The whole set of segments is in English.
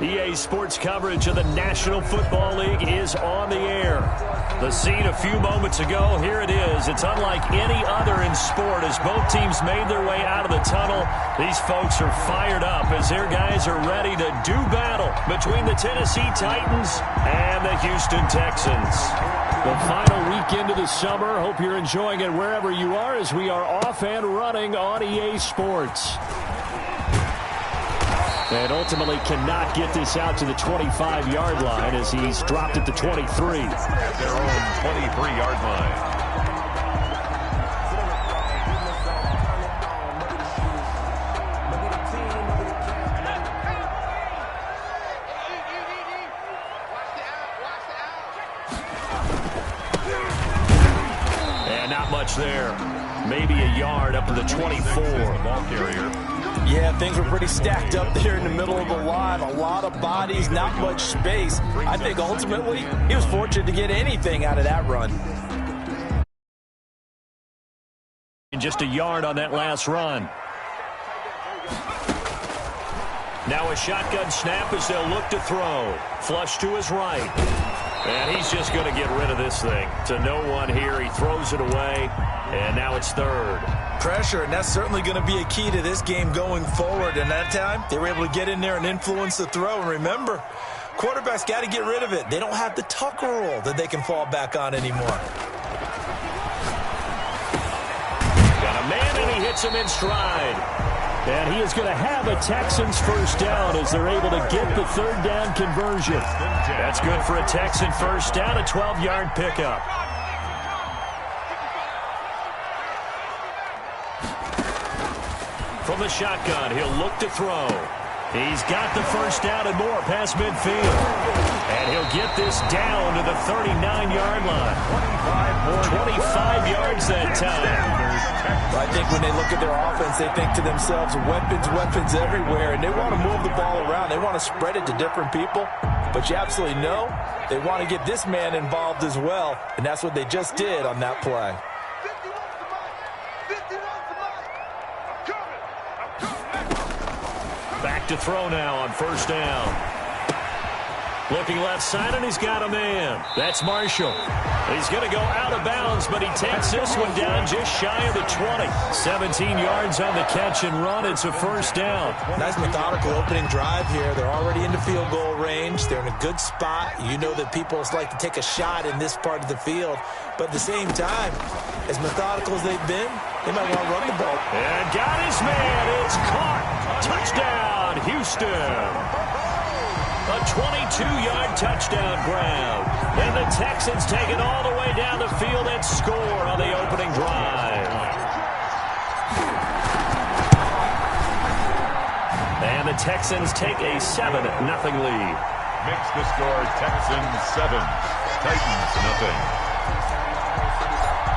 EA Sports coverage of the National Football League is on the air. The scene a few moments ago, here it is. It's unlike any other in sport as both teams made their way out of the tunnel. These folks are fired up as their guys are ready to do battle between the Tennessee Titans and the Houston Texans. The final weekend of the summer. Hope you're enjoying it wherever you are as we are off and running on EA Sports. And ultimately cannot get this out to the 25-yard line as he's dropped at the 23. At their own 23-yard line. And not much there. Maybe a yard up to the 24. Ball carrier. Yeah, things were pretty stacked up there in the middle of the line. A lot of bodies, not much space. I think ultimately he was fortunate to get anything out of that run. And just a yard on that last run. Now a shotgun snap as they'll look to throw. Flush to his right. And he's just going to get rid of this thing. To no one here. He throws it away. And now it's third. Pressure, and that's certainly going to be a key to this game going forward. And that time, they were able to get in there and influence the throw. And remember, quarterbacks got to get rid of it. They don't have the Tucker rule that they can fall back on anymore. Got a man, and he hits him in stride. And he is going to have a Texans first down as they're able to get the third down conversion. That's good for a Texan first down, a 12-yard pickup. From the shotgun, he'll look to throw. He's got the first down and more past midfield. And he'll get this down to the 39-yard line. 25 yards that time. I think when they look at their offense, they think to themselves, weapons everywhere, and they want to move the ball around. They want to spread it to different people. But you absolutely know they want to get this man involved as well, and that's what they just did on that play. Back to throw now on first down. Looking left side, and he's got a man. That's Marshall. He's going to go out of bounds, but he takes this one down just shy of the 20. 17 yards on the catch and run. It's a first down. Nice methodical opening drive here. They're already into field goal range. They're in a good spot. You know that people like to take a shot in this part of the field. But at the same time, as methodical as they've been, they might want to run the ball. And got his man. It's caught. Touchdown, Houston. A 22-yard touchdown grab. And the Texans take it all the way down the field and score on the opening drive. And the Texans take a 7-0 lead. Makes the score Texans 7, Titans nothing.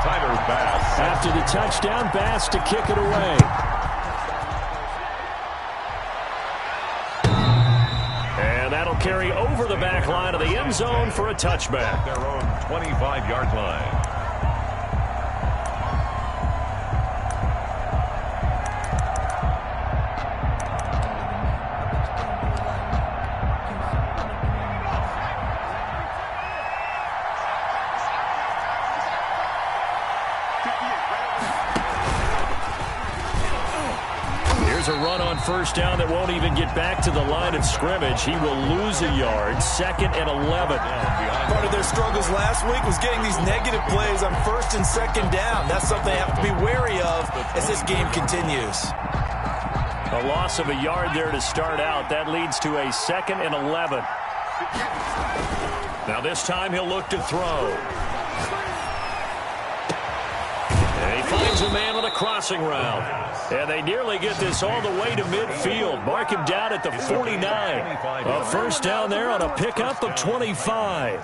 Tyler Bass. After the touchdown, Bass to kick it away. And that'll carry over the back line of the end zone for a touchback. Their own 25-yard line. A run on first down that won't even get back to the line of scrimmage. He will lose a yard. 2nd and 11. Part of their struggles last week was getting these negative plays on first and second down. That's something they have to be wary of as this game continues. A loss of a yard there to start out. That leads to a 2nd and 11. Now this time he'll look to throw. And he finds a man on a crossing route. And they nearly get this all the way to midfield. Mark him down at the 49. A first down there on a pickup of 25.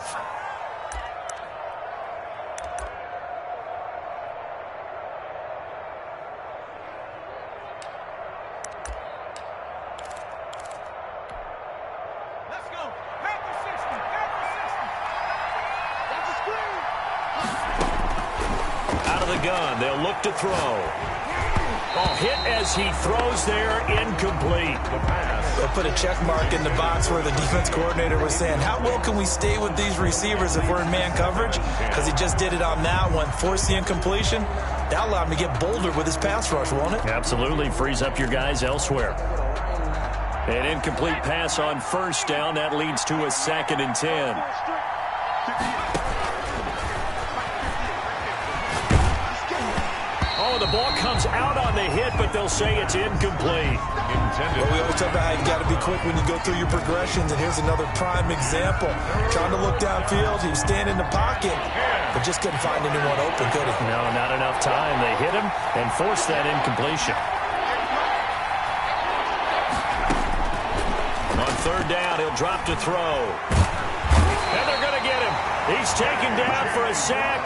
Let's go. Back to 60. Back to 60. That's a screen. Out of the gun, they'll look to throw. Oh, hit as he throws there, incomplete. They'll put a check mark in the box where the defense coordinator was saying, how well can we stay with these receivers if we're in man coverage? Because he just did it on that one, forced the incompletion. That allowed him to get bolder with his pass rush, won't it? Absolutely, frees up your guys elsewhere. An incomplete pass on first down. That leads to a 2nd and 10. Oh, the ball comes out on the hit, but they'll say it's incomplete. Well, we always talk about how you got to be quick when you go through your progressions, and here's another prime example. Trying to look downfield, he was standing in the pocket, but just couldn't find anyone open, could he? No, not enough time. They hit him and forced that incompletion. On 3rd down, he'll drop to throw. And they're going to get him. He's taken down for a sack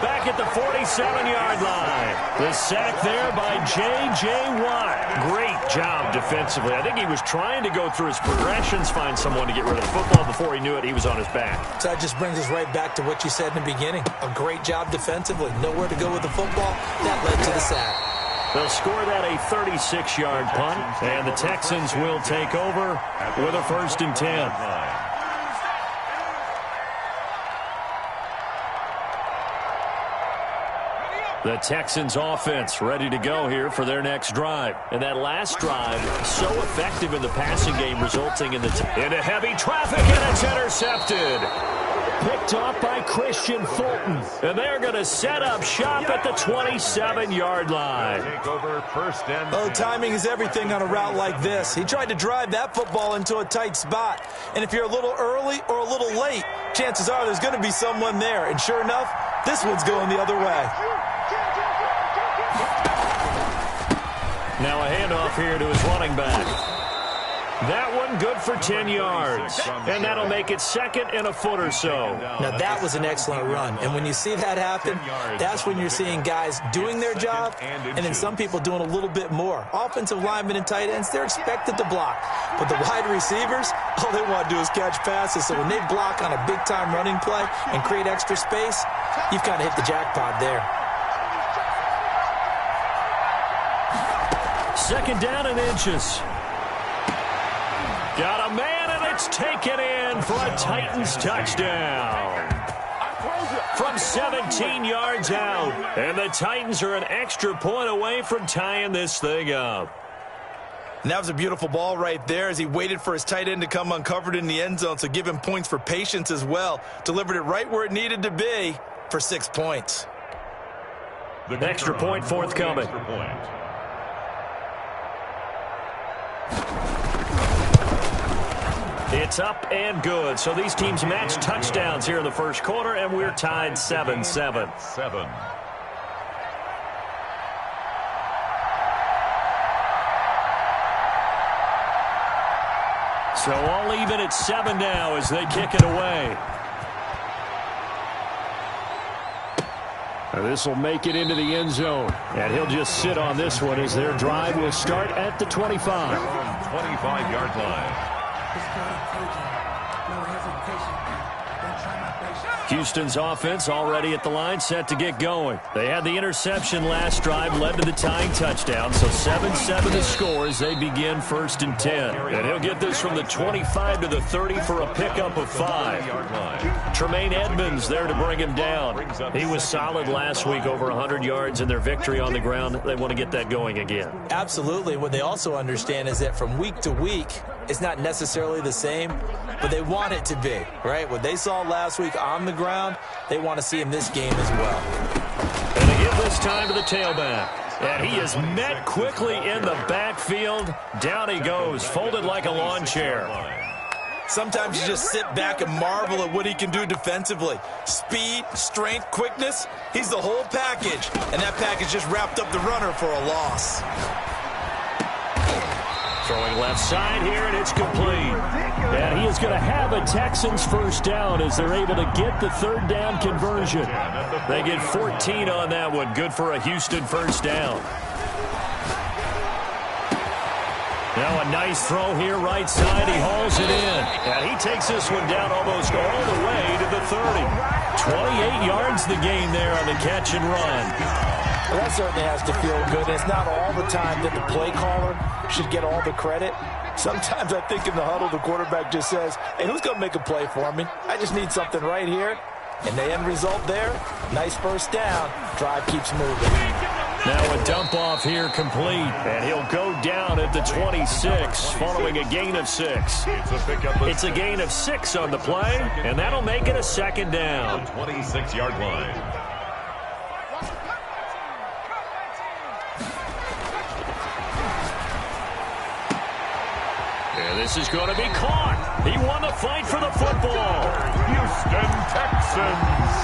back at the 47-yard line. The sack there by J.J. Watt. Great job defensively. I think he was trying to go through his progressions, find someone to get rid of the football. Before he knew it, he was on his back. So that just brings us right back to what you said in the beginning. A great job defensively. Nowhere to go with the football. That led to the sack. They'll score that a 36-yard punt, and the Texans will take over with a 1st and 10. The Texans offense ready to go here for their next drive. And that last drive, so effective in the passing game, resulting in into heavy traffic, and it's intercepted. Picked off by Christian Fulton. And they're going to set up shop at the 27-yard line. Oh, timing is everything on a route like this. He tried to drive that football into a tight spot. And if you're a little early or a little late, chances are there's going to be someone there. And sure enough, this one's going the other way. Now a handoff here to his running back. That one good for 10 yards. And that'll make it 2nd and a foot or so. Now that was an excellent run. And when you see that happen, that's when you're seeing guys doing their job and then some people doing a little bit more. Offensive linemen and tight ends, they're expected to block. But the wide receivers, all they want to do is catch passes. So when they block on a big-time running play and create extra space, you've kind of hit the jackpot there. 2nd down and inches. Got a man, and it's taken in for a Titans touchdown. From 17 yards out. And the Titans are an extra point away from tying this thing up. And that was a beautiful ball right there as he waited for his tight end to come uncovered in the end zone, so give him points for patience as well. Delivered it right where it needed to be for 6 points. The extra point forthcoming. It's up and good. So these teams match touchdowns here in the first quarter, and we're tied 7-7. So all even at 7 now as they kick it away. This will make it into the end zone. And he'll just sit on this one as their drive will start at the 25. 25-yard line. Houston's offense already at the line, set to get going. They had the interception last drive, led to the tying touchdown. So 7-7 the score as they begin 1st and 10. And he'll get this from the 25 to the 30 for a pickup of 5. Tremaine Edmonds there to bring him down. He was solid last week, over 100 yards in their victory on the ground. They want to get that going again. Absolutely. What they also understand is that from week to week, it's not necessarily the same, but they want it to be, right? What they saw last week on the ground, they want to see in this game as well. And they give this time to the tailback. And he is met quickly in the backfield. Down he goes, folded like a lawn chair. Sometimes you just sit back and marvel at what he can do defensively. Speed, strength, quickness, he's the whole package. And that package just wrapped up the runner for a loss. Throwing left side here, and it's complete. And he is going to have a Texans first down as they're able to get the 3rd down conversion. They get 14 on that one. Good for a Houston first down. Now a nice throw here, right side. He hauls it in. And he takes this one down almost all the way to the 30. 28 yards the gain there on the catch and run. Well, that certainly has to feel good. It's not all the time that the play caller should get all the credit. Sometimes I think in the huddle, the quarterback just says, hey, who's going to make a play for me? I just need something right here. And the end result there, nice first down. Drive keeps moving. Now a dump off here complete. And he'll go down at the 26 following a gain of 6. It's a gain of 6 on the play, and that'll make it a second down. 26-yard line. This is going to be caught. He won the fight for the football. Houston Texans.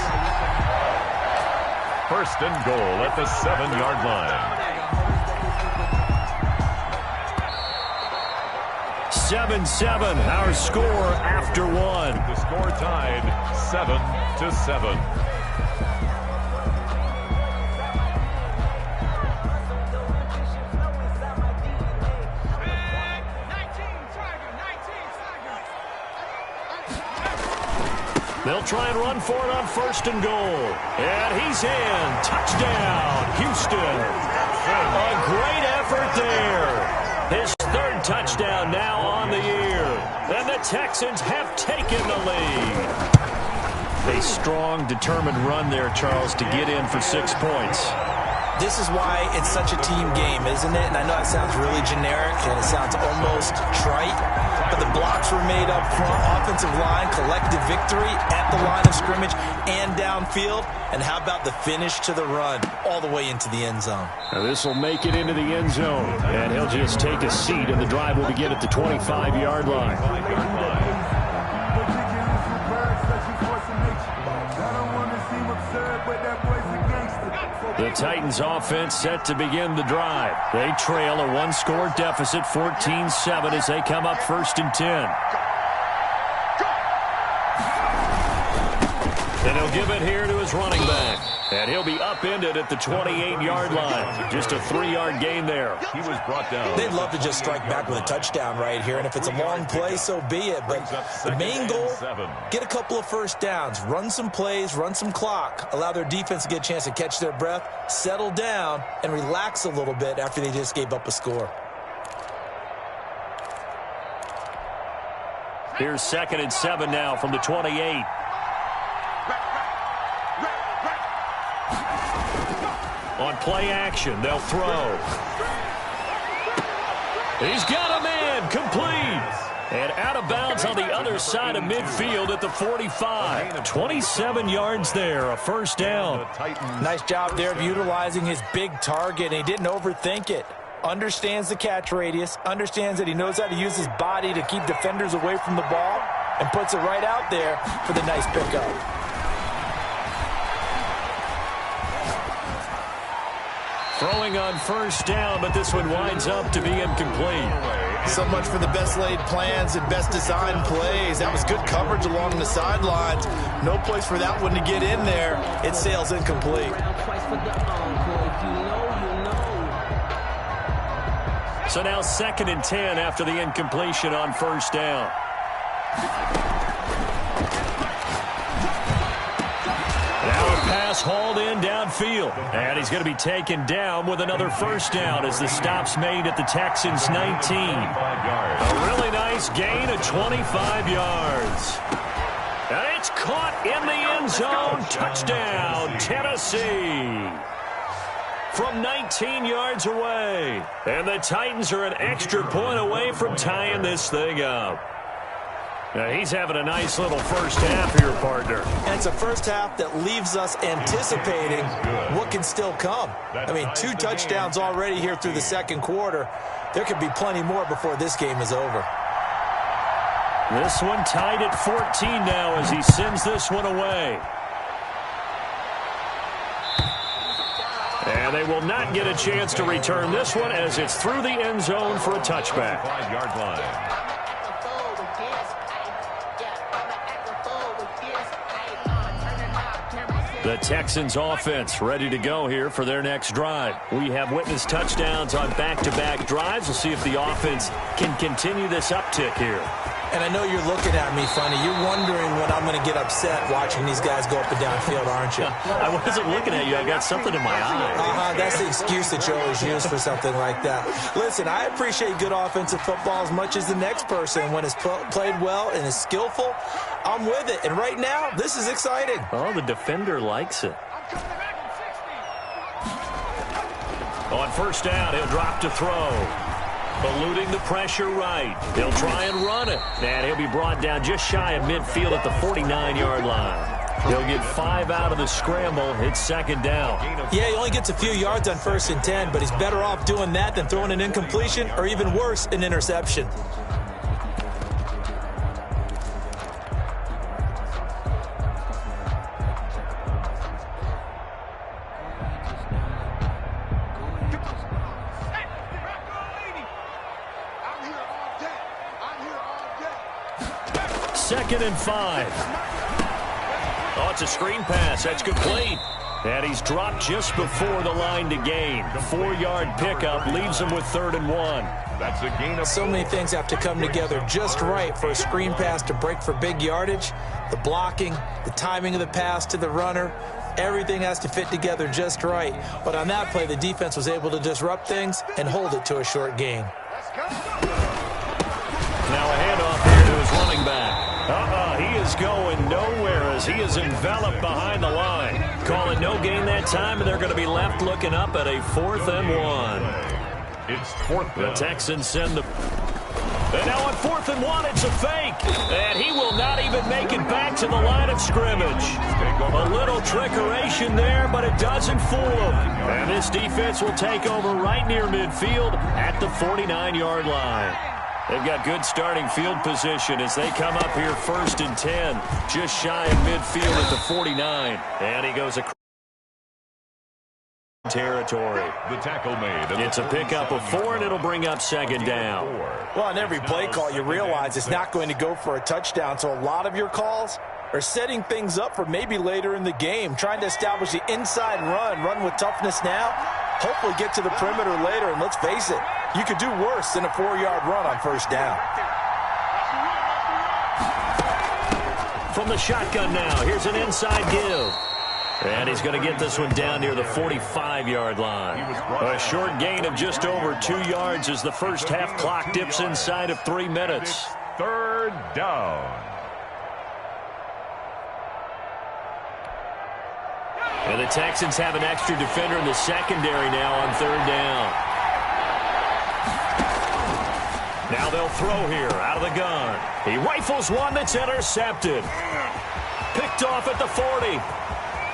First and goal at the 7-yard line. 7-7, our score after 1. The score tied 7-7. They'll try and run for it on first and goal. And he's in. Touchdown, Houston. A great effort there. His third touchdown now on the year. And the Texans have taken the lead. A strong, determined run there, Charles, to get in for 6 points. This is why it's such a team game, isn't it? And I know it sounds really generic and it sounds almost trite, but the blocks were made up front, offensive line, collective victory at the line of scrimmage and downfield. And how about the finish to the run all the way into the end zone? Now this will make it into the end zone, and he'll just take a seat, and the drive will begin at the 25-yard line. The Titans offense set to begin the drive. They trail a one-score deficit, 14-7, as they come up first and 10. And he'll give it here to his running back. And he'll be upended at the 28-yard line. Just a 3-yard gain there. He was brought down. They'd love to just strike back with a touchdown right here, and if it's a long play, so be it. But the main goal, get a couple of first downs, run some plays, run some clock, allow their defense to get a chance to catch their breath, settle down, and relax a little bit after they just gave up a score. Here's 2nd and 7 now from the 28. On play action, they'll throw. He's got a man, complete. And out of bounds on the other side of midfield at the 45. 27 yards there, a first down. Nice job there of utilizing his big target, and he didn't overthink it. Understands the catch radius, understands that he knows how to use his body to keep defenders away from the ball, and puts it right out there for the nice pickup. Throwing on first down, but this one winds up to be incomplete. So much for the best laid plans and best designed plays. That was good coverage along the sidelines. No place for that one to get in there. It sails incomplete. So now 2nd and 10 after the incompletion on first down. Pass hauled in downfield, and he's going to be taken down with another first down as the stop's made at the Texans' 19. A really nice gain of 25 yards. And it's caught in the end zone. Touchdown, Tennessee. From 19 yards away. And the Titans are an extra point away from tying this thing up. Now he's having a nice little first half here, partner. And it's a first half that leaves us anticipating what can still come. I mean, 2 touchdowns already here through the second quarter. There could be plenty more before this game is over. This one tied at 14 now as he sends this one away. And they will not get a chance to return this one as it's through the end zone for a touchback. 5-yard line. The Texans offense ready to go here for their next drive. We have witnessed touchdowns on back-to-back drives. We'll see if the offense can continue this uptick here. And I know you're looking at me funny. You're wondering when I'm going to get upset watching these guys go up and down field, aren't you? I wasn't looking at you. I got something in my eye. That's the excuse that you always use for something like that. Listen, I appreciate good offensive football as much as the next person. When it's played well and is skillful, I'm with it. And right now, this is exciting. Oh, the defender likes it. On first down, he'll drop to throw. Eluding the pressure right. He'll try and run it. And he'll be brought down just shy of midfield at the 49-yard line. He'll get 5 out of the scramble. It's second down. Yeah, he only gets a few yards on 1st and 10, but he's better off doing that than throwing an incompletion or even worse, an interception. Second and 5. Oh, it's a screen pass. That's complete. And he's dropped just before the line to gain. 4-yard pickup leaves him with 3rd and 1. That's a gain of so many things have to come together just right for a screen pass to break for big yardage. The blocking, the timing of the pass to the runner, everything has to fit together just right. But on that play, the defense was able to disrupt things and hold it to a short gain. Now a handoff here to his running back. He is going nowhere as he is enveloped behind the line. Calling no gain that time, and they're going to be left looking up at a 4th and 1. It's 4th down. The Texans send the... And now on 4th and 1, it's a fake. And he will not even make it back to the line of scrimmage. A little trickeration there, but it doesn't fool him. And this defense will take over right near midfield at the 49-yard line. They've got good starting field position as they come up here 1st and 10, just shy of midfield at the 49. And he goes across territory. The tackle made. It's a pickup of 4, and it'll bring up 2nd down. Well, on every play call, you realize it's not going to go for a touchdown, so a lot of your calls are setting things up for maybe later in the game, trying to establish the inside run with toughness now, hopefully get to the perimeter later, and let's face it, you could do worse than a 4-yard run on 1st down. From the shotgun now, here's an inside give. And he's going to get this one down near the 45-yard line. A short gain of just over 2 yards as the first half clock dips inside of 3 minutes. 3rd down. And the Texans have an extra defender in the secondary now on 3rd down. Now they'll throw here out of the gun. He rifles one that's intercepted. Picked off at the 40.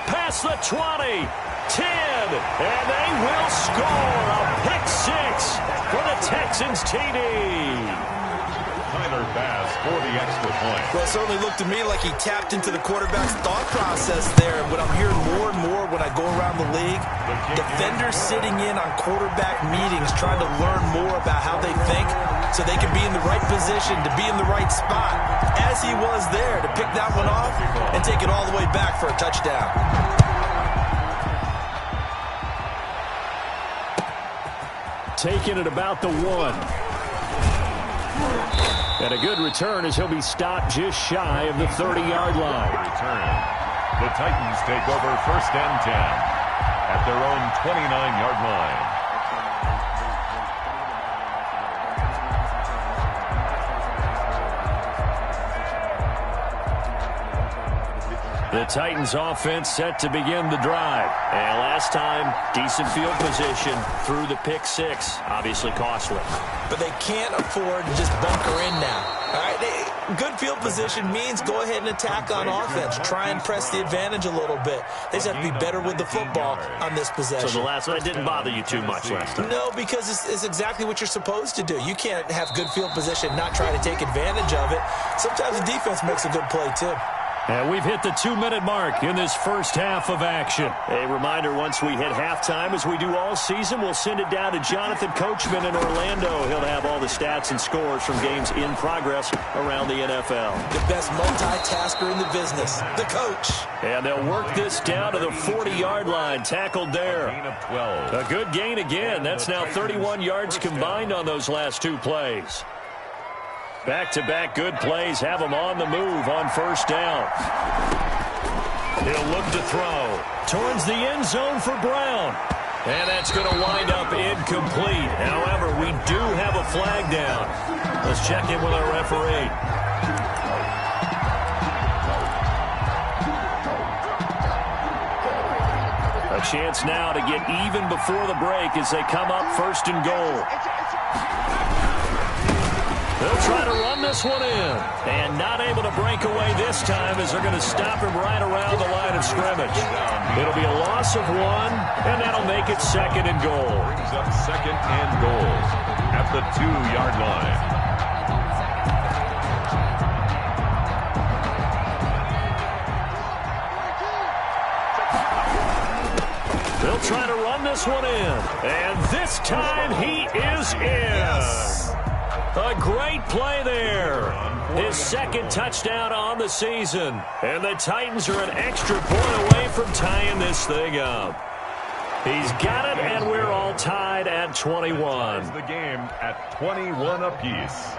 Past the 20. 10. And they will score a pick 6 for the Texans TD. Tyler Bass for the extra point. Well, it certainly looked to me like he tapped into the quarterback's thought process there. What I'm hearing more and more when I go around the league, defenders sitting in on quarterback meetings trying to learn more about how they think so they can be in the right position to be in the right spot, as he was there to pick that one off and take it all the way back for a touchdown. Taking it about the 1. And a good return as he'll be stopped just shy of the 30-yard line. Return. The Titans take over 1st and 10 at their own 29-yard line. The Titans offense set to begin the drive. And last time, decent field position through the pick 6. Obviously costly. But they can't afford to just bunker in now. All right, good field position means go ahead and attack on offense. Try and press the advantage a little bit. They just have to be better with the football on this possession. So the last one didn't bother you too much last time? No, because it's exactly what you're supposed to do. You can't have good field position and not try to take advantage of it. Sometimes the defense makes a good play, too. And we've hit the 2-minute mark in this first half of action. A reminder, once we hit halftime, as we do all season, we'll send it down to Jonathan Coachman in Orlando. He'll have all the stats and scores from games in progress around the NFL. The best multitasker in the business, the coach. And they'll work this down to the 40-yard line, tackled there. Gain of 12. A good gain again. That's now 31 yards combined on those last 2 plays. Back-to-back good plays have him on the move on first down. He'll look to throw. Towards the end zone for Brown. And that's going to wind up incomplete. However, we do have a flag down. Let's check in with our referee. A chance now to get even before the break as they come up first and goal. They'll try to run this one in. And not able to break away this time as they're going to stop him right around the line of scrimmage. It'll be a loss of 1, and that'll make it second and goal. Brings up second and goal at the 2-yard line. They'll try to run this one in. And this time he is in. A great play there. His second touchdown on the season. And the Titans are an extra point away from tying this thing up. He's got it, and we're all tied at 21. The game at 21 apiece.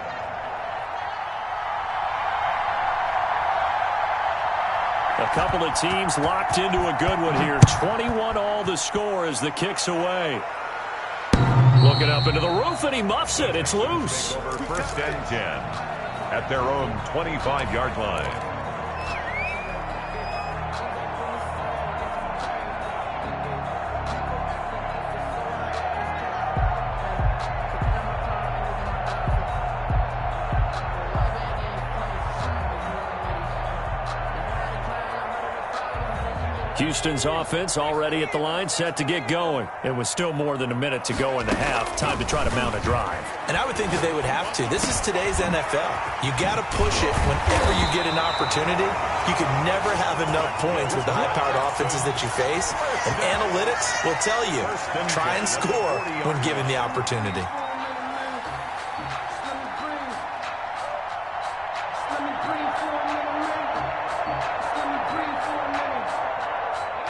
A couple of teams locked into a good one here. 21 all the score as the kick's away. Looking up into the roof, and he muffs it. It's loose. Over first and 10 at their own 25-yard line. Houston's offense already at the line, set to get going. It was still more than a minute to go in the half. Time to try to mount a drive. And I would think that they would have to. This is today's NFL. You got to push it whenever you get an opportunity. You can never have enough points with the high-powered offenses that you face. And analytics will tell you, try and score when given the opportunity.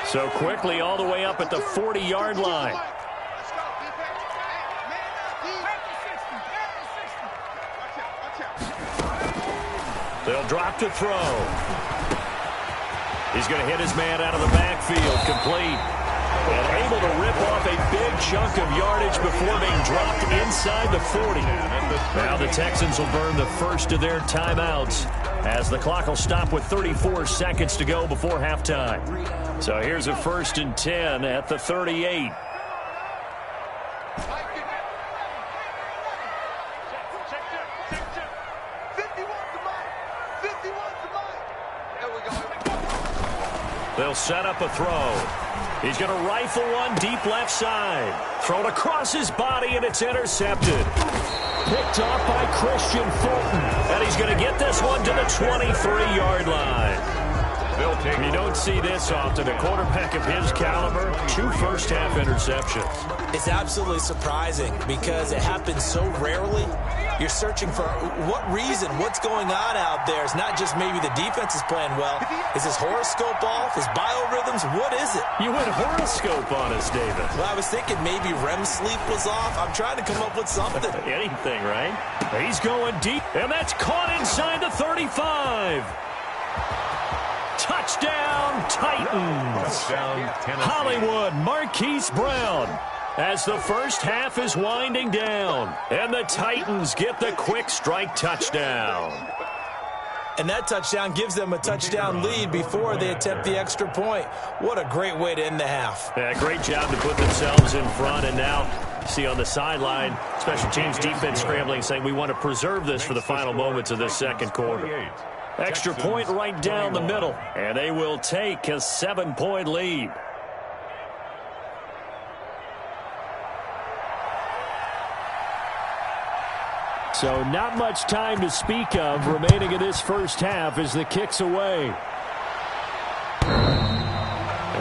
So quickly all the way up at the 40-yard line. They'll drop to throw. He's going to hit his man out of the backfield, complete. And able to rip off a big chunk of yardage before being dropped inside the 40. Now the Texans will burn the first of their timeouts as the clock will stop with 34 seconds to go before halftime. So here's a first and 10 at the 38. They'll set up a throw. He's going to rifle one deep left side. Thrown across his body, and it's intercepted. Picked off by Christian Fulton. And he's going to get this one to the 23-yard line. You don't see this often. A quarterback of his caliber, 2 first-half interceptions. It's absolutely surprising because it happens so rarely. You're searching for what reason, what's going on out there. It's not just maybe the defense is playing well. Is his horoscope off? His biorhythms? What is it? You went horoscope on us, David. Well, I was thinking maybe REM sleep was off. I'm trying to come up with something. Anything, right? He's going deep, and that's caught inside the 35. Touchdown, Titans. Touchdown, Tennessee. Hollywood, Marquise Brown. As the first half is winding down. And the Titans get the quick strike touchdown. And that touchdown gives them a touchdown lead before they attempt the extra point. What a great way to end the half. Yeah, great job to put themselves in front. And now, see on the sideline, special teams defense scrambling, saying we want to preserve this for the final moments of this second quarter. Extra point right down the middle. And they will take a 7-point lead. So not much time to speak of remaining in this first half as the kick's away.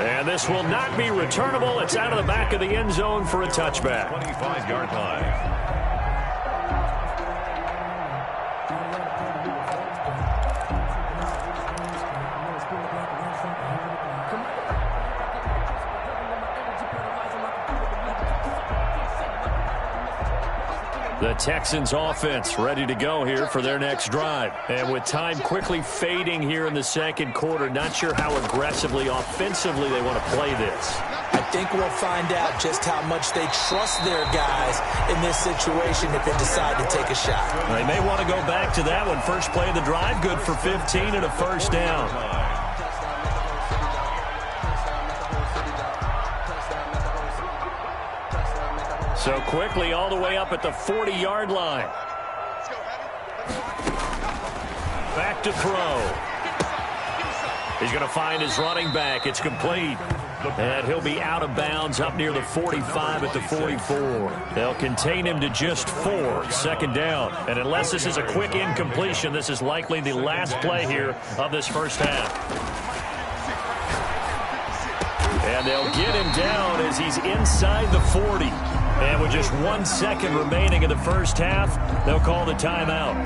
And this will not be returnable. It's out of the back of the end zone for a touchback. 25-yard line. The Texans offense ready to go here for their next drive. And with time quickly fading here in the second quarter, not sure how aggressively, offensively they want to play this. I think we'll find out just how much they trust their guys in this situation if they decide to take a shot. They may want to go back to that one. First play of the drive, good for 15 and a first down. So quickly all the way up at the 40-yard line. Back to throw. He's going to find his running back. It's complete. And he'll be out of bounds up near the 45 at the 44. They'll contain him to just 4. Second down. And unless this is a quick incompletion, this is likely the last play here of this first half. And they'll get him down as he's inside the 40. And with just 1 second remaining in the first half, they'll call the timeout.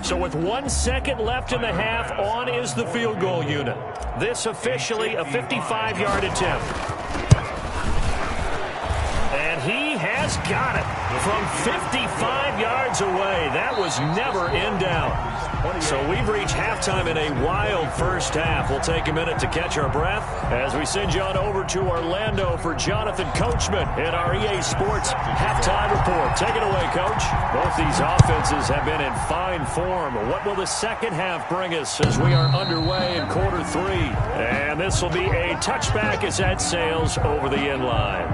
So with 1 second left in the half, on is the field goal unit. This officially a 55-yard attempt. And he has got it from 55 yards away. That was never in doubt. So we've reached halftime in a wild first half. We'll take a minute to catch our breath as we send you on over to Orlando for Jonathan Coachman in our EA Sports halftime report. Take it away, Coach. Both these offenses have been in fine form. What will the second half bring us as we are underway in quarter 3? And this will be a touchback as that sails over the end line.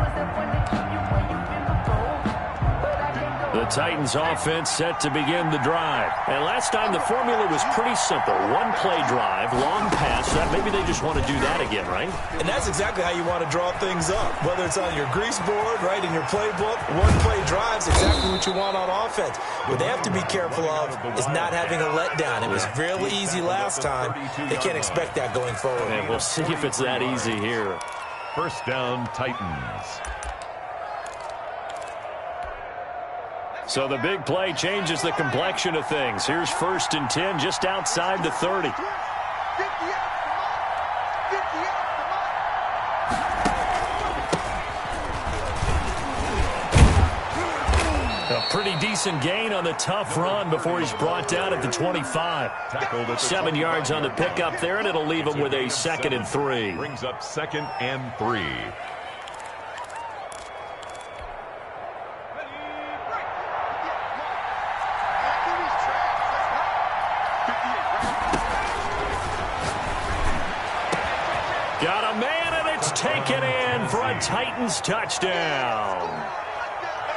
The Titans offense set to begin the drive. And last time the formula was pretty simple. One play drive, long pass. Maybe they just want to do that again, right? And that's exactly how you want to draw things up. Whether it's on your grease board, right, in your playbook, one play drive's exactly what you want on offense. What they have to be careful of is not having a letdown. It was real easy last time. They can't expect that going forward. And we'll see if it's that easy here. First down, Titans. So the big play changes the complexion of things. Here's 1st and 10 just outside the 30. A pretty decent gain on the tough run before he's brought down at the 25. 7 yards on the pickup there, and it'll leave him with a 2nd and 3. Brings up 2nd and 3. Got a man, and it's taken in for a Titans touchdown.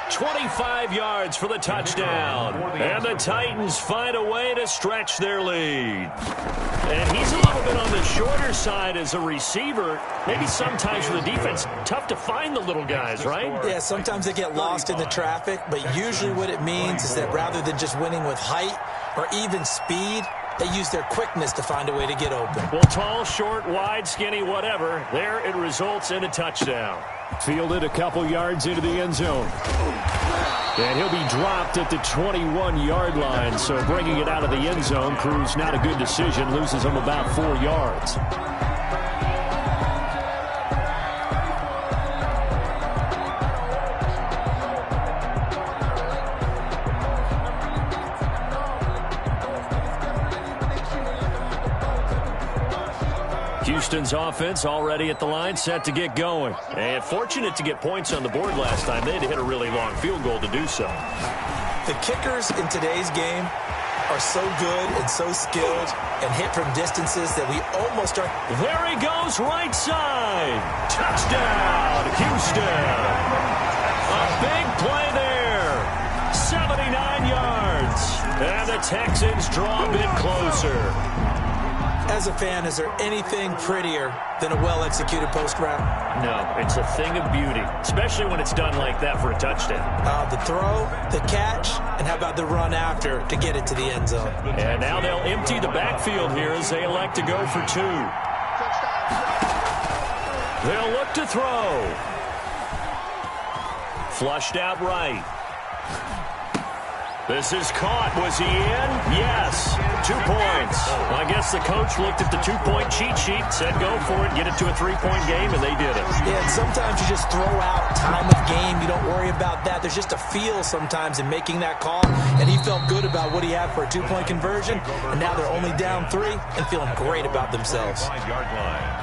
25 yards for the touchdown. And the Titans find a way to stretch their lead. And he's a little bit on the shorter side as a receiver. Maybe sometimes for the defense, tough to find the little guys, right? Yeah, sometimes they get lost in the traffic, but usually what it means is that rather than just winning with height or even speed, they use their quickness to find a way to get open. Well, tall, short, wide, skinny, whatever, there it results in a touchdown. Fielded a couple yards into the end zone. And he'll be dropped at the 21-yard line, so bringing it out of the end zone proves not a good decision, loses him about 4 yards. Houston's offense already at the line, set to get going. And fortunate to get points on the board last time. They had to hit a really long field goal to do so. The kickers in today's game are so good and so skilled and hit from distances that we almost are. There he goes, right side. Touchdown, Houston. A big play there. 79 yards. And the Texans draw a bit closer. As a fan, is there anything prettier than a well-executed post route? No, it's a thing of beauty, especially when it's done like that for a touchdown. The throw, the catch, and how about the run after to get it to the end zone? And now they'll empty the backfield here as they elect to go for 2. They'll look to throw. Flushed out right. This is caught. Was he in? Yes. 2 points. I guess the coach looked at the two-point cheat sheet, said go for it, get it to a three-point game, and they did it. Yeah, and sometimes you just throw out time of game. You don't worry about that. There's just a feel sometimes in making that call, and he felt good about what he had for a two-point conversion, and now they're only down 3 and feeling great about themselves. 5-yard line.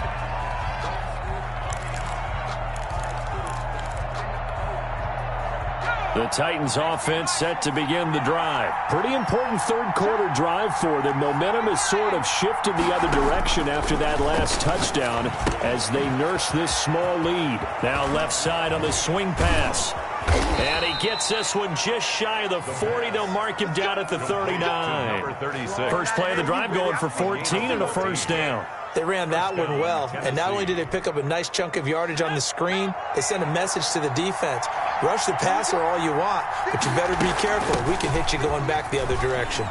The Titans offense set to begin the drive. Pretty important third quarter drive for them. Momentum has sort of shifted the other direction after that last touchdown as they nurse this small lead. Now left side on the swing pass. And he gets this one just shy of the 40. They'll mark him down at the 39. First play of the drive going for 14 and a first down. They ran that one well, and not only did they pick up a nice chunk of yardage on the screen, they sent a message to the defense. Rush the passer all you want, but you better be careful. We can hit you going back the other direction.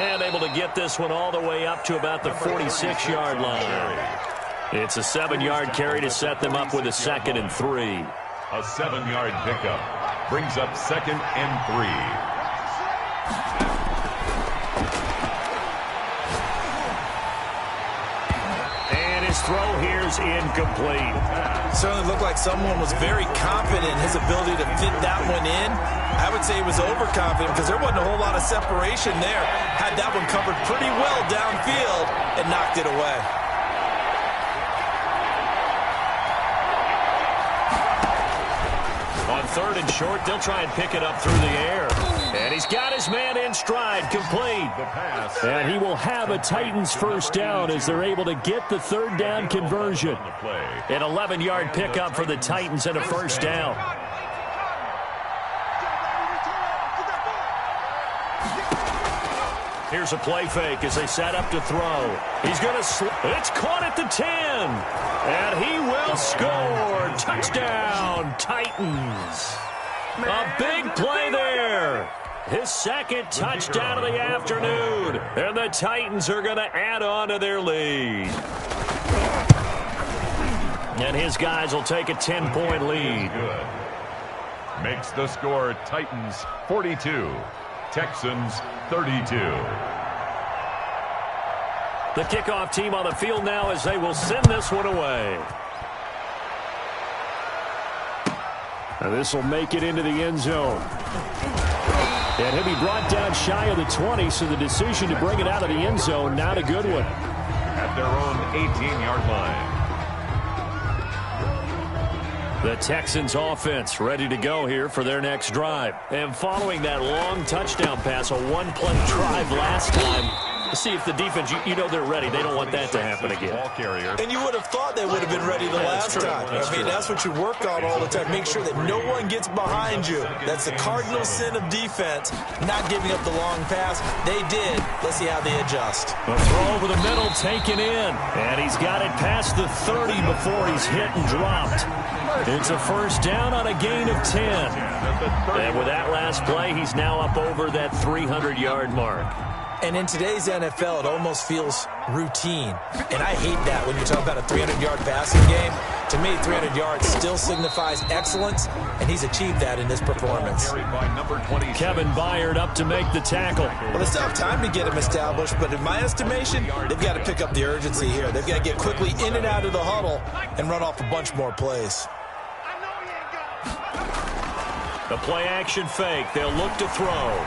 And able to get this one all the way up to about the 46-yard line. It's a 7-yard carry to set them up with a 2nd and 3. A 7-yard pickup brings up 2nd and 3. His throw here is incomplete. Certainly looked like someone was very confident in his ability to fit that one in. I would say he was overconfident because there wasn't a whole lot of separation there. Had that one covered pretty well downfield and knocked it away. On 3rd and short, they'll try and pick it up through the air. And he's got his man in stride, complete. And he will have a Titans first down as they're able to get the 3rd down conversion. An 11-yard pickup for the Titans and a first down. Here's a play fake as they set up to throw. He's going to slip. It's caught at the 10. And he will score. Touchdown, Titans. A big play there. His 2nd touchdown of the afternoon. And the Titans are going to add on to their lead. And his guys will take a 10-point lead. Good. Makes the score Titans 42, Texans 32. The kickoff team on the field now as they will send this one away. And this will make it into the end zone. And he'll be brought down shy of the 20, so the decision to bring it out of the end zone, not a good one. At their own 18-yard line. The Texans offense ready to go here for their next drive. And following that long touchdown pass, a one-play drive last time, see if the defense, you know they're ready. They don't want that to happen again. And you would have thought they would have been ready the last time. That's what you work on all the time. Make sure that no one gets behind you. That's the cardinal sin of defense, not giving up the long pass. They did. Let's see how they adjust. A throw over the middle taken in. And he's got it past the 30 before he's hit and dropped. It's a first down on a gain of 10. And with that last play, he's now up over that 300-yard mark. And in today's NFL, it almost feels routine. And I hate that when you talk about a 300-yard passing game. To me, 300 yards still signifies excellence, and he's achieved that in this performance. Kevin Byard up to make the tackle. Well, they still have time to get him established, but in my estimation, they've got to pick up the urgency here. They've got to get quickly in and out of the huddle and run off a bunch more plays. The play-action fake. They'll look to throw.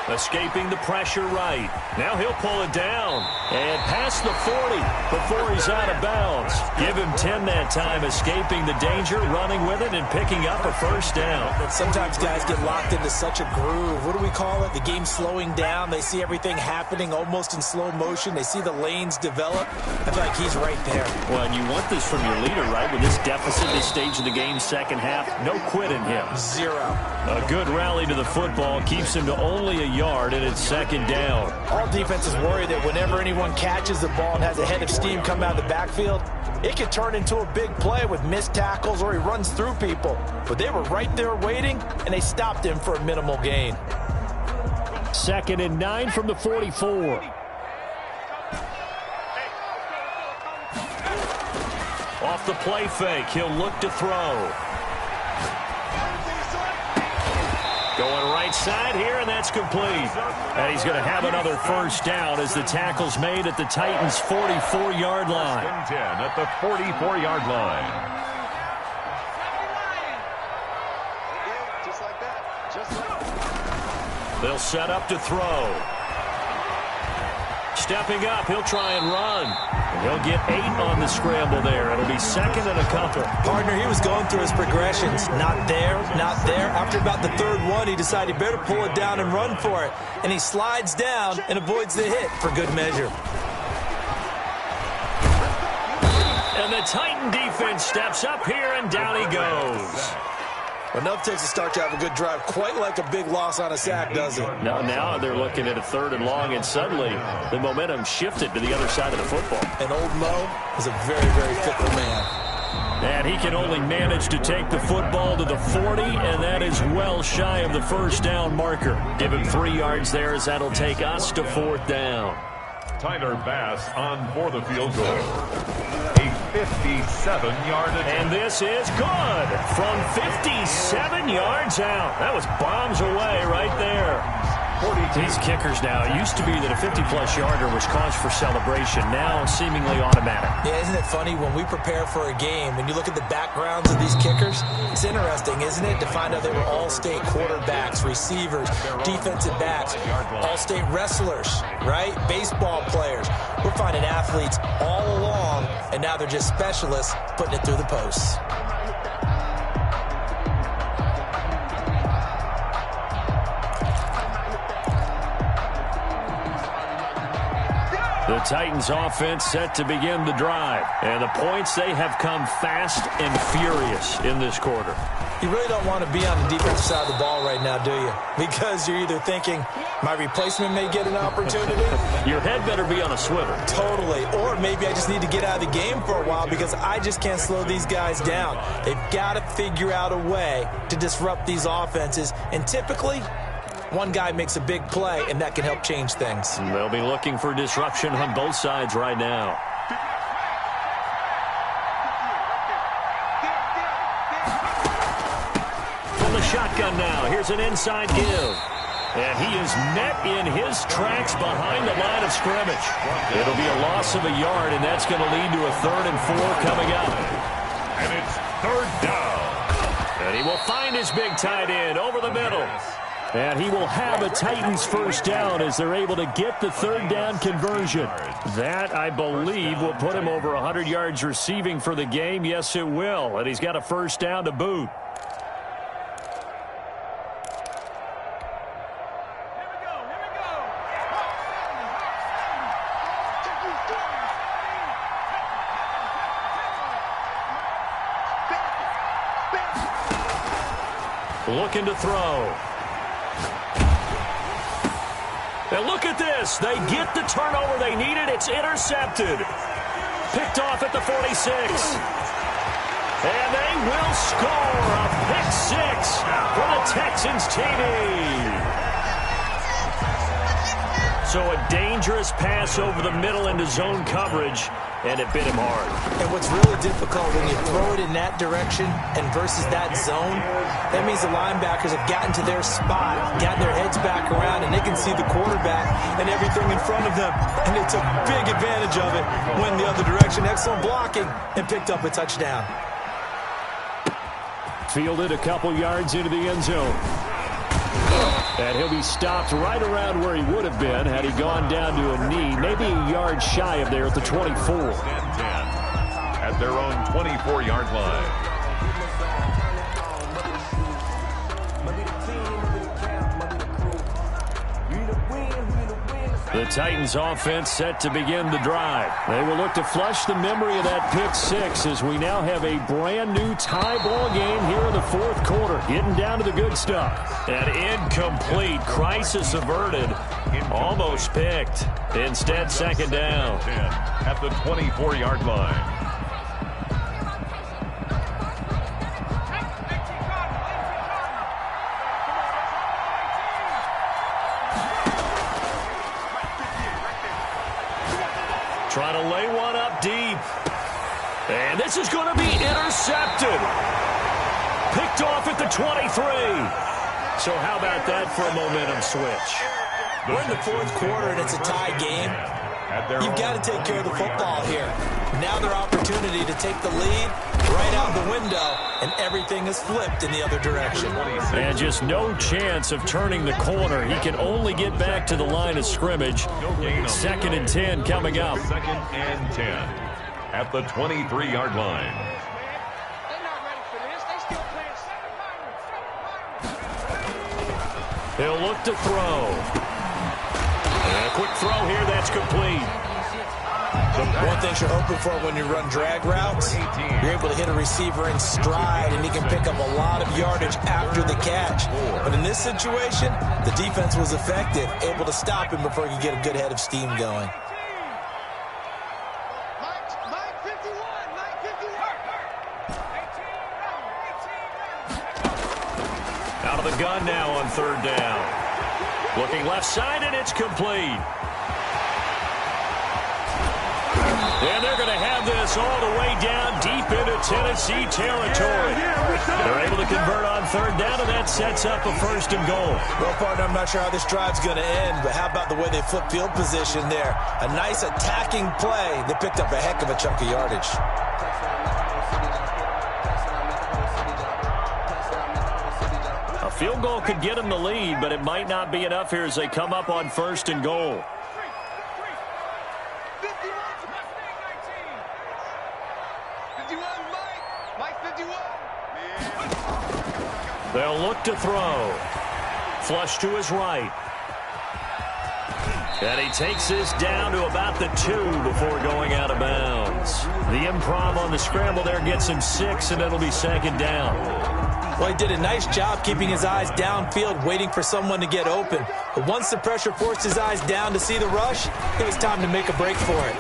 Escaping the pressure right. Now he'll pull it down. And past the 40 before he's out of bounds. Give him 10 that time, escaping the danger, running with it, and picking up a first down. Sometimes guys get locked into such a groove. What do we call it? The game's slowing down. They see everything happening almost in slow motion. They see the lanes develop. I feel like he's right there. Well, and you want this from your leader, right? With this deficit, this stage of the game, second half, no quit in him. Zero. A good rally to the football keeps him to only a yard, and it's second down. All defenses worry that whenever anyone catches the ball and has a head of steam come out of the backfield, it could turn into a big play with missed tackles or he runs through people. But they were right there waiting, and they stopped him for a minimal gain. 2nd and 9 from the 44. Off the play fake, he'll look to throw. Going right side here, and that's complete. And he's going to have another first down as the tackle's made at the Titans' 44-yard line. 10 at the 44-yard line. Just like that. Just like that. They'll set up to throw. Stepping up, he'll try and run. And he'll get 8 on the scramble there. It'll be second and a couple. Partner, he was going through his progressions. Not there, not there. After about the third one, he decided he better pull it down and run for it. And he slides down and avoids the hit for good measure. And the Titan defense steps up here, and down he goes. Enough takes a start to have a good drive, quite like a big loss on a sack, does it? Now they're looking at a 3rd and long, and suddenly the momentum shifted to the other side of the football. And old Mo is a very, very fickle man. And he can only manage to take the football to the 40, and that is well shy of the first down marker. Give him 3 yards there as that'll take us to 4th down. Tyler Bass on for the field goal. A 57-yard attempt. And this is good from 57 yards out. That was bombs away right there. These kickers now, it used to be that a 50-plus yarder was cause for celebration. Now seemingly automatic. Yeah, isn't it funny when we prepare for a game, when you look at the backgrounds of these kickers, it's interesting, isn't it, to find out they were all-state quarterbacks, receivers, defensive backs, all-state wrestlers, right? Baseball players. We're finding athletes all along, and now they're just specialists putting it through the posts. The Titans offense set to begin the drive. And the points, they have come fast and furious in this quarter. You really don't want to be on the defensive side of the ball right now, do you? Because you're either thinking, my replacement may get an opportunity. Your head better be on a swivel. Totally. Or maybe I just need to get out of the game for a while because I just can't slow these guys down. They've got to figure out a way to disrupt these offenses. And typically, one guy makes a big play, and that can help change things. And they'll be looking for disruption on both sides right now. From the shotgun now, here's an inside give. And he is met in his tracks behind the line of scrimmage. It'll be a loss of a yard, and that's going to lead to a 3rd and 4 coming up. And it's 3rd down. And he will find his big tight end over the middle. And he will have a Titans first down as they're able to get the 3rd down conversion. That, I believe, will put him over 100 yards receiving for the game. Yes, it will. And he's got a first down to boot. Looking to throw. And look at this. They get the turnover they needed. It's intercepted. Picked off at the 46. And they will score a pick 6 for the Texans TD. So a dangerous pass over the middle into zone coverage, and it bit him hard. And what's really difficult when you throw it in that direction and versus that zone, that means the linebackers have gotten to their spot, gotten their heads back around, and they can see the quarterback and everything in front of them. And they took big advantage of it, went the other direction, excellent blocking, and picked up a touchdown. Fielded a couple yards into the end zone. And he'll be stopped right around where he would have been had he gone down to a knee, maybe a yard shy of there at the 24. At their own 24-yard line. The Titans offense set to begin the drive. They will look to flush the memory of that pick 6 as we now have a brand new tie ball game here in the 4th quarter. Getting down to the good stuff. An incomplete, crisis averted, almost picked. Instead, 2nd down. At the 24-yard line. Trying to lay one up deep. And this is going to be intercepted. Picked off at the 23. So how about that for a momentum switch? We're in the fourth quarter, and it's a tie game. You've got to take care of the football here. Now their opportunity to take the lead right out the window, and everything is flipped in the other direction. And just no chance of turning the corner. He can only get back to the line of scrimmage. 2nd and 10 coming up. 2nd and 10 at the 23-yard line. They're not ready for this. They still playing. He'll look to throw. And a quick throw here, that's complete. One thing you're hoping for when you run drag routes, you're able to hit a receiver in stride, and he can pick up a lot of yardage after the catch. But in this situation, the defense was effective, able to stop him before he could get a good head of steam going. Mike 51. Mike 51. Out of the gun now on 3rd down. Looking left side, and it's complete. And they're going to have this all the way down deep into Tennessee territory. They're able to convert on 3rd down, and that sets up a 1st and goal. Well, partner, I'm not sure how this drive's going to end, but how about the way they flip field position there? A nice attacking play. They picked up a heck of a chunk of yardage. A field goal could get them the lead, but it might not be enough here as they come up on 1st and goal. They'll look to throw. Flush to his right. And he takes this down to about the 2 before going out of bounds. The improv on the scramble there gets him 6, and it'll be 2nd down. Well, he did a nice job keeping his eyes downfield, waiting for someone to get open. But once the pressure forced his eyes down to see the rush, it was time to make a break for it.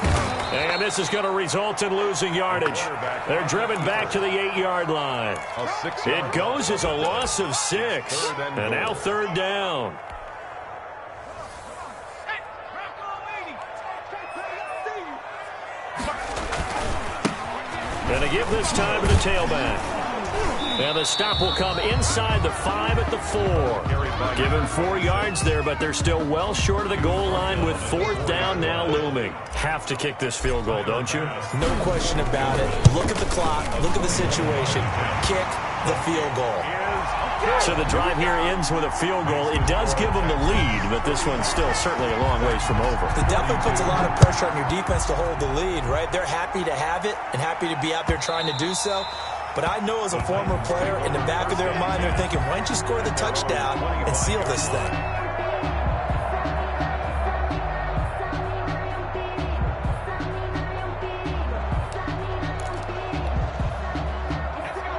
And this is going to result in losing yardage. They're driven back to the 8-yard line. It goes as a loss of 6. And now 3rd down. And they give this time to the tailback. And the stop will come inside the 5 at the 4. Give him 4 yards there, but they're still well short of the goal line with 4th down now looming. Have to kick this field goal, don't you? No question about it. Look at the clock. Look at the situation. Kick the field goal. So the drive here ends with a field goal. It does give them the lead, but this one's still certainly a long ways from over. It definitely puts a lot of pressure on your defense to hold the lead, right? They're happy to have it and happy to be out there trying to do so. But I know as a former player, in the back of their mind, they're thinking, why don't you score the touchdown and seal this thing?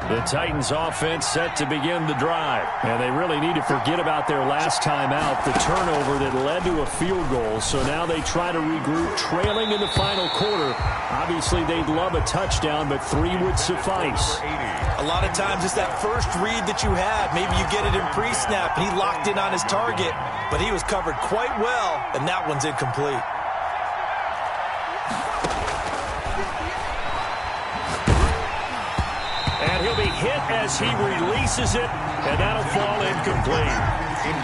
The Titans offense set to begin the drive. And they really need to forget about their last time out, the turnover that led to a field goal. So now they try to regroup, trailing in the final quarter. Obviously, they'd love a touchdown, but 3 would suffice. A lot of times it's that first read that you have. Maybe you get it in pre-snap, and he locked in on his target, but he was covered quite well, and that one's incomplete. And he'll be hit as he releases it, and that'll fall incomplete.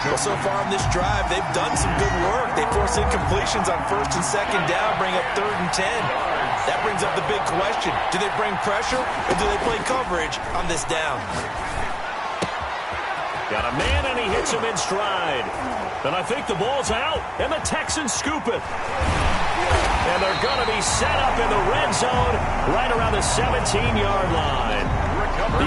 Well, so far on this drive, they've done some good work. They force incompletions on 1st and 2nd down, bring up 3rd and 10. That brings up the big question. Do they bring pressure, or do they play coverage on this down? Got a man, and he hits him in stride. And I think the ball's out, and the Texans scoop it. And they're going to be set up in the red zone right around the 17-yard line.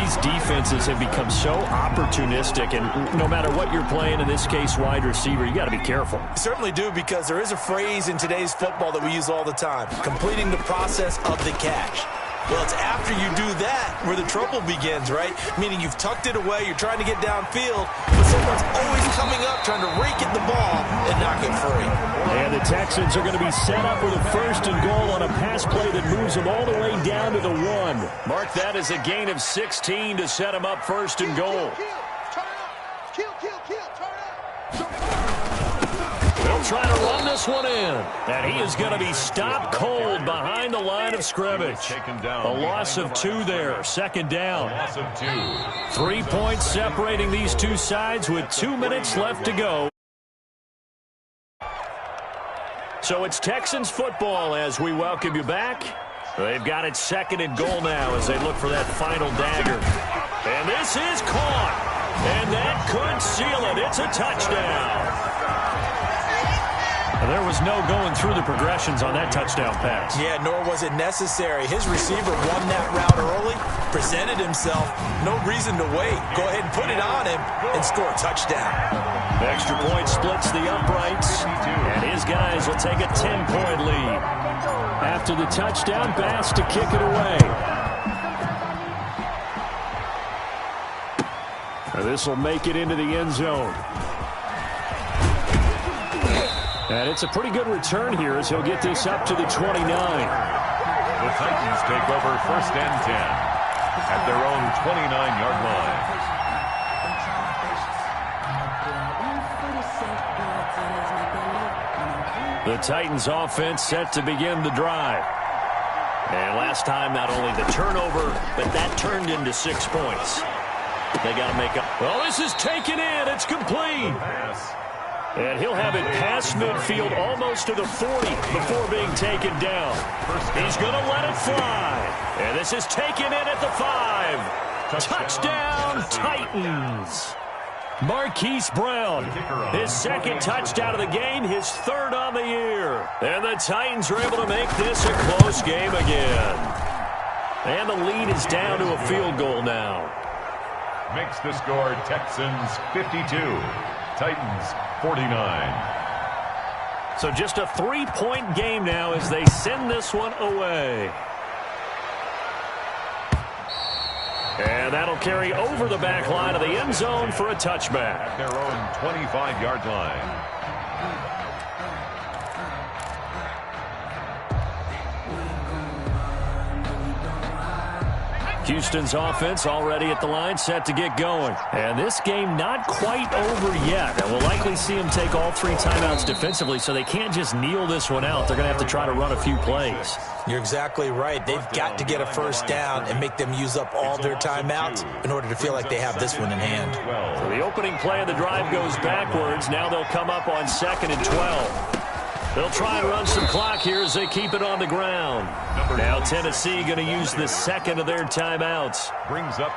These defenses have become so opportunistic, and no matter what you're playing, in this case wide receiver, you got to be careful. You certainly do, because there is a phrase in today's football that we use all the time, completing the process of the catch. Well, it's after you do that where the trouble begins, right? Meaning you've tucked it away, you're trying to get downfield, but someone's always coming up trying to rake at the ball and knock it free. And the Texans are going to be set up with a 1st and goal on a pass play that moves them all the way down to the 1. Mark that as a gain of 16 to set them up 1st and goal. Kill, turn up. Kill, turn up. They'll They'll try to run this one in. And he is going to be stopped cold behind the line of scrimmage. A loss of 2 there. Second down. 3 points separating these two sides with 2 minutes left to go. So it's Texans football as we welcome you back. They've got it second and goal now as they look for that final dagger. And this is caught. And that could seal it. It's a touchdown. There was no going through the progressions on that touchdown pass. Yeah, nor was it necessary. His receiver won that route early, presented himself. No reason to wait. Go ahead and put it on him and score a touchdown. The extra point splits the uprights, and his guys will take a 10-point lead. After the touchdown pass to kick it away. This will make it into the end zone. And it's a pretty good return here as he'll get this up to the 29. The Titans take over first and 10 at their own 29-yard line. The Titans offense set to begin the drive. And last time, not only the turnover, but that turned into 6 points. They got to make up. Well, this is taken in. It's complete. And he'll have it past midfield almost to the 40 before being taken down. He's going to let it fly. And this is taken in at the 5. Touchdown, Titans. Marquise Brown, his second touchdown of the game, his third on the year. And the Titans are able to make this a close game again. And the lead is down to a field goal now. Makes the score Texans 52, Titans 49. So just a 3-point game now as they send this one away. And that'll carry over the back line of the end zone for a touchback. At their own 25-yard line. Houston's offense already at the line, set to get going. And this game not quite over yet. And we'll likely see them take all 3 timeouts defensively, so they can't just kneel this one out. They're going to have to try to run a few plays. You're exactly right. They've got to get a first down and make them use up all their timeouts in order to feel like they have this one in hand. So the opening play of the drive goes backwards. Now they'll come up on 2nd and 12. They'll try and run some clock here as they keep it on the ground. Now Tennessee going to use the second of their timeouts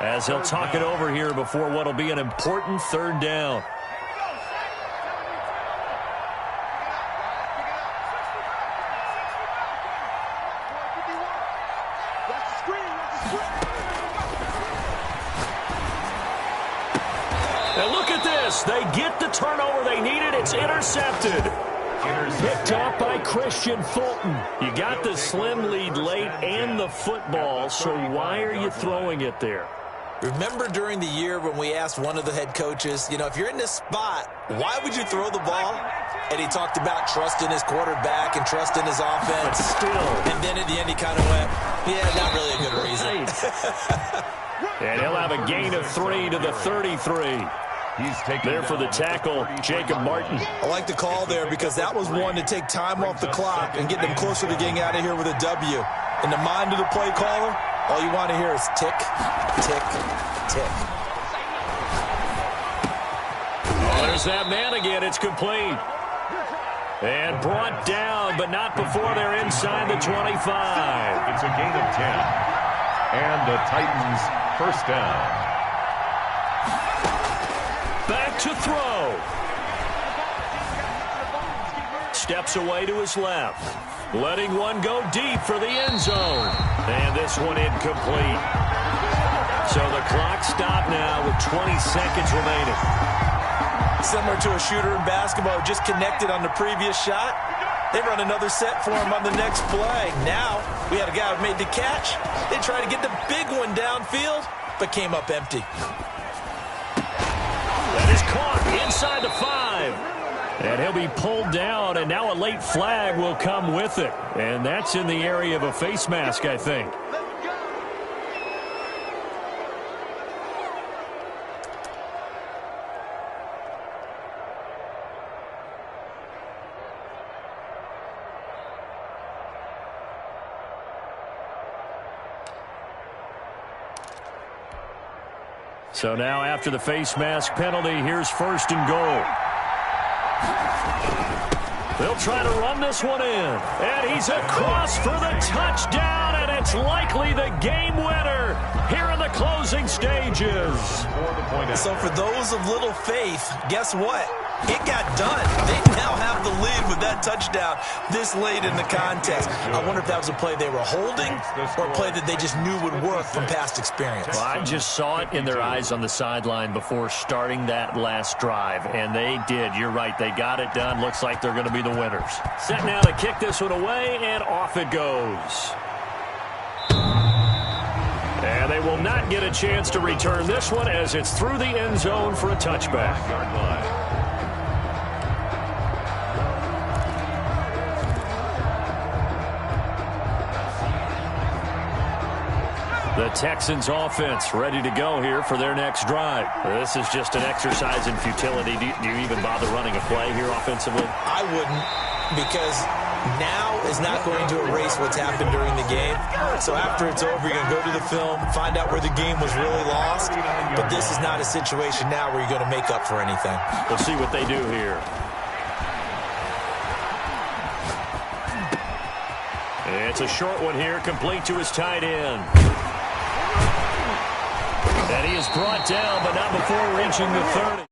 as he'll talk it over here before what will be an important 3rd down. And look at this. They get the turnover they needed. It's intercepted. Picked off by Christian Fulton. You got the slim lead late and the football, so why are you throwing it there? Remember during the year when we asked one of the head coaches, you know, if you're in this spot, why would you throw the ball? And he talked about trust in his quarterback and trust in his offense. But still. And then at the end he kind of went, yeah, not really a good reason. And he'll have a gain of 3 to the 33. He's taking there for the tackle, Jacob Martin. I like the call there because that was one to take time off the clock and get them closer to getting out of here with a W. In the mind of the play caller, all you want to hear is tick, tick, tick. Oh, there's that man again. It's complete. And brought down, but not before they're inside the 25. It's a gain of 10. And the Titans first down. Back to throw. Steps away to his left. Letting one go deep for the end zone. And this one incomplete. So the clock stopped now with 20 seconds remaining. Similar to a shooter in basketball who just connected on the previous shot. They run another set for him on the next play. Now we had a guy who made the catch. They tried to get the big one downfield, but came up empty. That is caught inside the 5. And he'll be pulled down, and now a late flag will come with it. And that's in the area of a face mask, I think. So now after the face mask penalty, here's 1st and goal. They'll try to run this one in. And he's across for the touchdown, and it's likely the game winner here in the closing stages. So for those of little faith, guess what? It got done. They now have the lead with that touchdown this late in the contest. I wonder if that was a play they were holding or a play that they just knew would work from past experience. Well, I just saw it in their eyes on the sideline before starting that last drive, and they did. You're right. They got it done. Looks like they're going to be the winners. Set now to kick this one away, and off it goes. And they will not get a chance to return this one as it's through the end zone for a touchback. The Texans offense ready to go here for their next drive. This is just an exercise in futility. Do you even bother running a play here offensively? I wouldn't, because now is not going to erase what's happened during the game. So after it's over, you're going to go to the film, find out where the game was really lost. But this is not a situation now where you're going to make up for anything. We'll see what they do here. It's a short one here, complete to his tight end. And he is brought down, but not before reaching the 30.